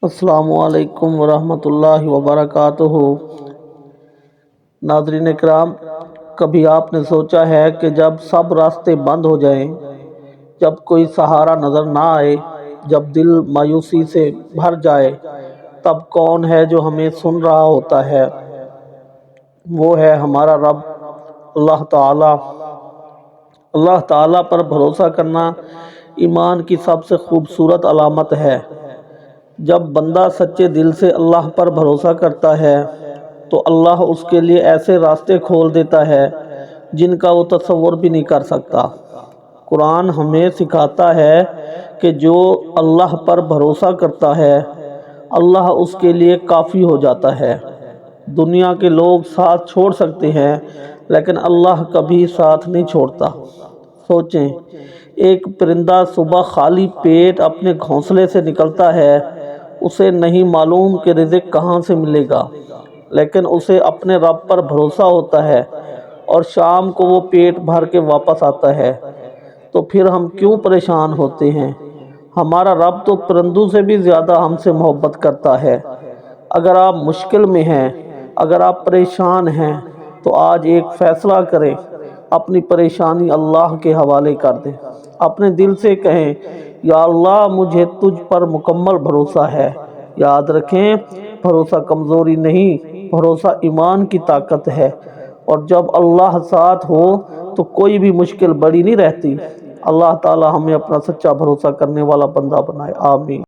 السلام علیکم ورحمۃ اللہ وبرکاتہ۔ ناظرین کرام، کبھی آپ نے سوچا ہے کہ جب سب راستے بند ہو جائیں، جب کوئی سہارا نظر نہ آئے، جب دل مایوسی سے بھر جائے، تب کون ہے جو ہمیں سن رہا ہوتا ہے؟ وہ ہے ہمارا رب اللہ تعالی۔ اللہ تعالی پر بھروسہ کرنا ایمان کی سب سے خوبصورت علامت ہے۔ جب بندہ سچے دل سے اللہ پر بھروسہ کرتا ہے تو اللہ اس کے لیے ایسے راستے کھول دیتا ہے جن کا وہ تصور بھی نہیں کر سکتا۔ قرآن ہمیں سکھاتا ہے کہ جو اللہ پر بھروسہ کرتا ہے اللہ اس کے لیے کافی ہو جاتا ہے۔ دنیا کے لوگ ساتھ چھوڑ سکتے ہیں لیکن اللہ کبھی ساتھ نہیں چھوڑتا۔ سوچیں، ایک پرندہ صبح خالی پیٹ اپنے گھونسلے سے نکلتا ہے، اسے نہیں معلوم کہ رزق کہاں سے ملے گا، لیکن اسے اپنے رب پر بھروسہ ہوتا ہے اور شام کو وہ پیٹ بھر کے واپس آتا ہے۔ تو پھر ہم کیوں پریشان ہوتے ہیں؟ ہمارا رب تو پرندوں سے بھی زیادہ ہم سے محبت کرتا ہے۔ اگر آپ مشکل میں ہیں، اگر آپ پریشان ہیں، تو آج ایک فیصلہ کریں، اپنی پریشانی اللہ کے حوالے کر دیں، اپنے دل سے کہیں یا اللہ مجھے تجھ پر مکمل بھروسہ ہے۔ یاد رکھیں، بھروسہ کمزوری نہیں، بھروسہ ایمان کی طاقت ہے، اور جب اللہ ساتھ ہو تو کوئی بھی مشکل بڑی نہیں رہتی۔ اللہ تعالی ہمیں اپنا سچا بھروسہ کرنے والا بندہ بنائے، آمین۔